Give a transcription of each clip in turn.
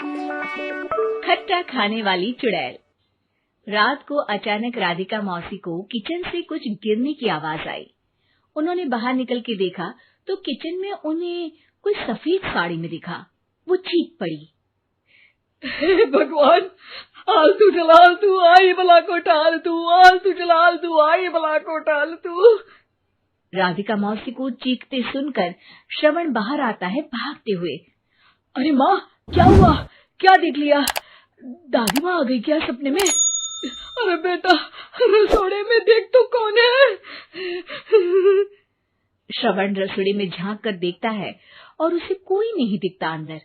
खट्टा खाने वाली चुड़ैल। रात को अचानक राधिका मौसी को किचन से कुछ गिरने की आवाज आई। उन्होंने बाहर निकल के देखा तो किचन में उन्हें कोई सफेद साड़ी में दिखा। वो चीख पड़ी, हे भगवान, आलतू जलालतू आई भला को टालतू, आलतू जलालतू आई भला को टालतू। राधिका मौसी को चीखते सुनकर श्रवण बाहर आता है भागते हुए। अरे माँ, क्या हुआ? क्या देख लिया? दादी माँ आ गई क्या सपने में? अरे बेटा, रसोड़े में देख तो कौन है? श्रवण रसोड़े में झांक कर देखता है और उसे कोई नहीं दिखता अंदर।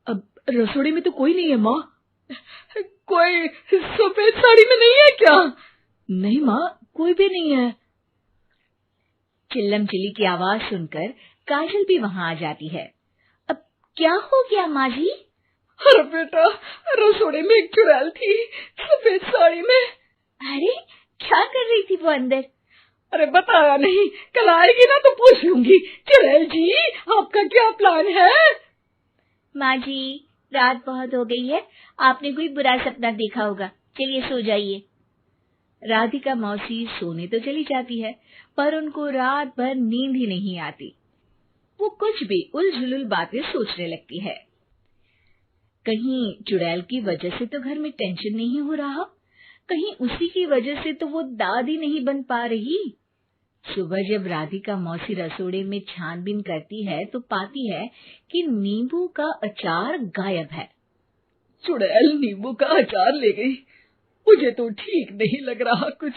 अब रसोड़े में तो कोई नहीं है माँ। कोई सफेद साड़ी में नहीं है क्या? नहीं माँ, कोई भी नहीं है। चिल्लम चिल्ली की आवाज सुनकर काजल भी वहां आ जाती है। अब क्या हो गया माँ जी? अरे बेटा, रसोड़े में एक चुड़ैल थी सफेद साड़ी में। अरे क्या कर रही थी वो अंदर? अरे बताया नहीं, कल आएगी ना तो पूछ लूंगी। चुड़ैल जी, आपका क्या प्लान है? माँ जी, रात बहुत हो गई है, आपने कोई बुरा सपना देखा होगा, चलिए सो जाइए। राधिका मौसी सोने तो चली जाती है पर उनको रात भर नींद ही नहीं आती। वो कुछ भी उलझुल बातें सोचने लगती है। कहीं चुड़ैल की वजह से तो घर में टेंशन नहीं हो रहा, कहीं उसी की वजह से तो वो दादी नहीं बन पा रही। सुबह जब राधिका मौसी रसोड़े में छानबीन करती है तो पाती है कि नींबू का अचार गायब है। चुड़ैल नींबू का अचार ले गई, मुझे तो ठीक नहीं लग रहा कुछ।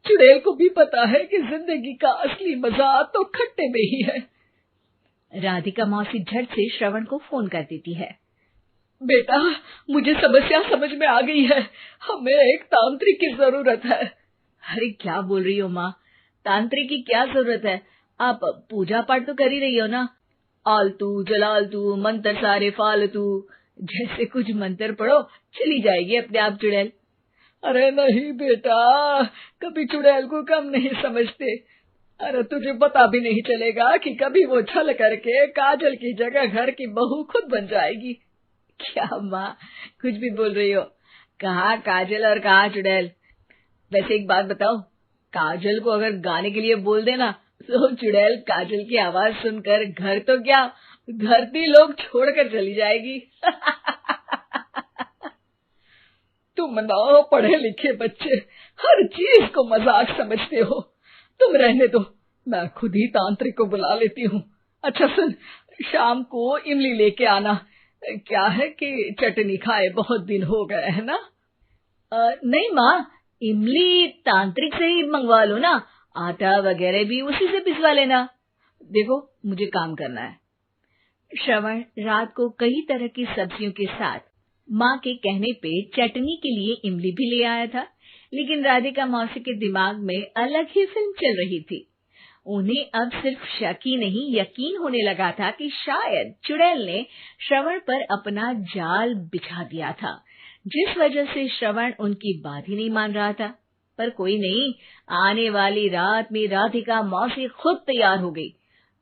चुड़ैल को भी पता है कि जिंदगी का असली मजा तो खट्टे में ही है। राधिका मौसी झट से श्रवण को फोन कर देती है। बेटा, मुझे समस्या समझ में आ गई है, हमें एक तांत्रिक की जरूरत है। अरे क्या बोल रही हो माँ, तांत्रिक की क्या जरूरत है? आप पूजा पाठ तो कर ही रही हो ना। आलतू जलालतू मंत्र सारे फालतू जैसे कुछ मंत्र पढ़ो, चली जाएगी अपने आप चुड़ैल। अरे नहीं बेटा, कभी चुड़ैल को कम नहीं समझते। अरे तुझे पता भी नहीं चलेगा कि कभी वो छल करके काजल की जगह घर की बहू खुद बन जाएगी। क्या माँ, कुछ भी बोल रही हो? कहाँ काजल और कहाँ चुड़ैल? वैसे एक बात बताओ, काजल को अगर गाने के लिए बोल देना तो चुड़ैल काजल की आवाज सुनकर घर तो क्या, धरती लोग छोड़कर चली जाएगी। तुम ना पढ़े लिखे बच्चे हर चीज को मजाक समझते हो। तुम रहने दो, मैं खुद ही तांत्रिक को बुला लेती हूँ। अच्छा सुन, शाम को इमली लेके आना। क्या है कि चटनी खाए बहुत दिन हो गए है ना? नहीं माँ, इमली तांत्रिक से ही मंगवा लो ना, आटा वगैरह भी उसी से पिसवा लेना। देखो मुझे काम करना है। श्रवण रात को कई तरह की सब्जियों के साथ माँ के कहने पे चटनी के लिए इमली भी ले आया था, लेकिन राधिका मौसी के दिमाग में अलग ही फिल्म चल रही थी। उन्हें अब सिर्फ शक ही नहीं यकीन होने लगा था कि शायद चुड़ैल ने श्रवण पर अपना जाल बिछा दिया था, जिस वजह से श्रवण उनकी बात ही नहीं मान रहा था। पर कोई नहीं, आने वाली रात में राधिका मौसी खुद तैयार हो गई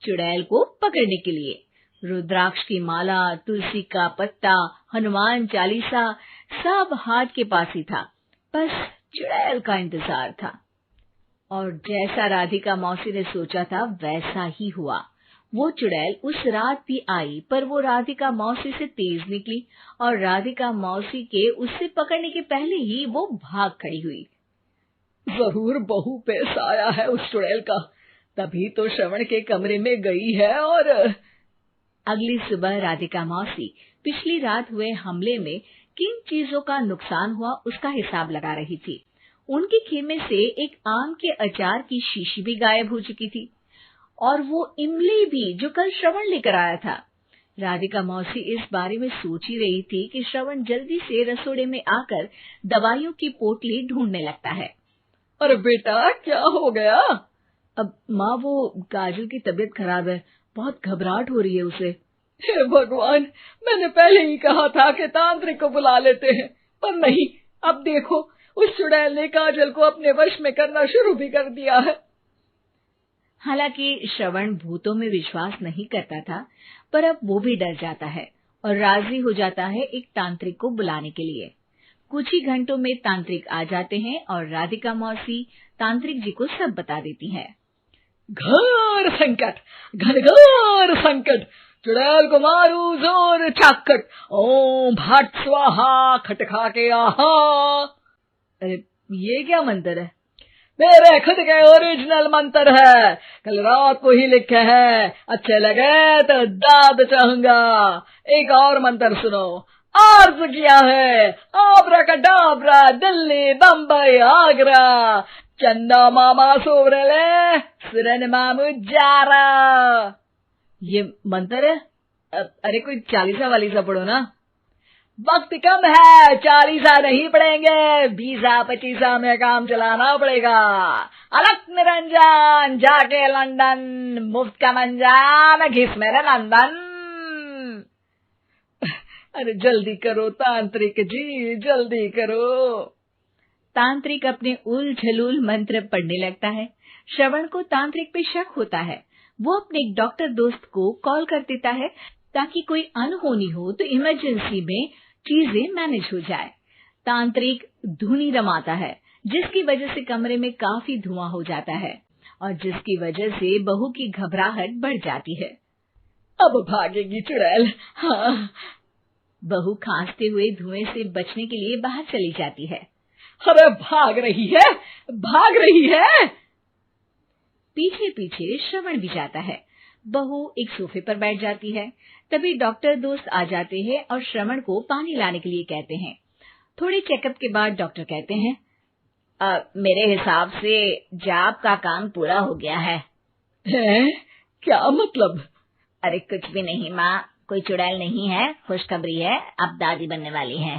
चुड़ैल को पकड़ने के लिए। रुद्राक्ष की माला, तुलसी का पत्ता, हनुमान चालीसा सब हाथ के पास ही था, बस चुड़ैल का इंतजार था। और जैसा राधिका मौसी ने सोचा था वैसा ही हुआ। वो चुड़ैल उस रात भी आई, पर वो राधिका मौसी से तेज निकली और राधिका मौसी के उससे पकड़ने के पहले ही वो भाग खड़ी हुई। जरूर बहू पे साया है उस चुड़ैल का, तभी तो श्रवण के कमरे में गई है। और अगली सुबह राधिका मौसी पिछली रात हुए हमले में किन चीजों का नुकसान हुआ उसका हिसाब लगा रही थी। उनके खेमे से एक आम के अचार की शीशी भी गायब हो चुकी थी और वो इमली भी जो कल श्रवण लेकर आया था। राधिका मौसी इस बारे में सोच ही रही थी कि श्रवण जल्दी से रसोड़े में आकर दवाइयों की पोटली ढूंढने लगता है। अरे बेटा, क्या हो गया? अब माँ, वो काजल की तबीयत खराब है, बहुत घबराहट हो रही है उसे। हे भगवान, मैंने पहले ही कहा था कि तांत्रिक को बुला लेते हैं, पर नहीं। अब देखो, उस चुड़ैल ने काजल को अपने वश में करना शुरू भी कर दिया है। हालांकि श्रवण भूतों में विश्वास नहीं करता था, पर अब वो भी डर जाता है और राजी हो जाता है एक तांत्रिक को बुलाने के लिए। कुछ ही घंटों में तांत्रिक आ जाते हैं और राधिका मौसी तांत्रिक जी को सब बता देती हैं। घोर संकट, घनघोर संकट, चुड़ैल को मारू जोर चाकट, ओम भट स्वाहा खटखा के आहा। अरे ये क्या मंत्र है? मेरे खुद के ओरिजिनल मंत्र है, कल रात को ही लिखे हैं, अच्छे लगे तो दाद चाहूंगा। एक और मंत्र सुनो, अर्ज किया है आब्राकडाब्रा, दिल्ली बम्बई आगरा, चंदा मामा सोवरले सुरन मामू जारा। ये मंत्र है? अरे कोई 40 वालीसा पढ़ो ना। वक्त कम है, 40 नहीं पड़ेंगे, 20-25 में काम चलाना पड़ेगा। अलग निरंजन जाके लंदन, मुफ्त का मंजान घिस मेरे नंदन। अरे जल्दी करो तांत्रिक जी, जल्दी करो। तांत्रिक अपने उल झलूल मंत्र पढ़ने लगता है। श्रवण को तांत्रिक पे शक होता है। वो अपने एक डॉक्टर दोस्त को कॉल कर देता है ताकि कोई अनहोनी हो तो इमरजेंसी में चीजें मैनेज हो जाए। तांत्रिक धुनी रमाता है, जिसकी वजह से कमरे में काफी धुआं हो जाता है और जिसकी वजह से बहू की घबराहट बढ़ जाती है। अब भागेगी चुड़ैल। हाँ। बहू खांसते हुए धुएं से बचने के लिए बाहर चली जाती है। अरे भाग रही है, भाग रही है। पीछे पीछे श्रवण भी जाता है। बहू एक सोफे पर बैठ जाती है। तभी डॉक्टर दोस्त आ जाते हैं और श्रवण को पानी लाने के लिए कहते हैं। थोड़े चेकअप के बाद डॉक्टर कहते हैं, मेरे हिसाब से जाप का काम पूरा हो गया है। क्या मतलब? अरे कुछ भी नहीं माँ, कोई चुड़ैल नहीं है, खुशखबरी है, अब दादी बनने वाली है।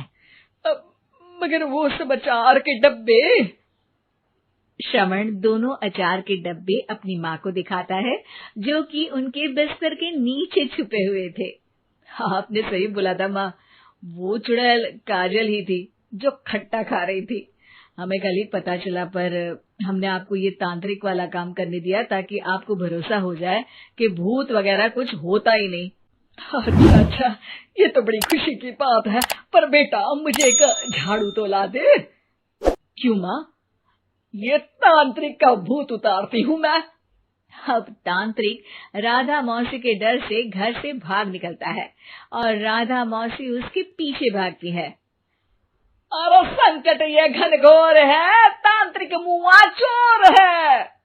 मगर वो सब अचार के डब्बे। श्रवण दोनों अचार के डब्बे अपनी माँ को दिखाता है, जो कि उनके बिस्तर के नीचे छुपे हुए थे। आपने सही बोला था माँ, वो चुड़ैल काजल ही थी जो खट्टा खा रही थी। हमें कल ही पता चला, पर हमने आपको ये तांत्रिक वाला काम करने दिया ताकि आपको भरोसा हो जाए कि भूत वगैरह कुछ होता ही नहीं। अच्छा, ये तो बड़ी खुशी की बात है, पर बेटा मुझे एक झाड़ू तो ला दे। क्यों माँ? ये तांत्रिक का भूत उतारती हूँ मैं। अब तांत्रिक राधा मौसी के डर से घर से भाग निकलता है और राधा मौसी उसके पीछे भागती है। अरे संकट ये घनघोर है, तांत्रिक मुआ चोर है।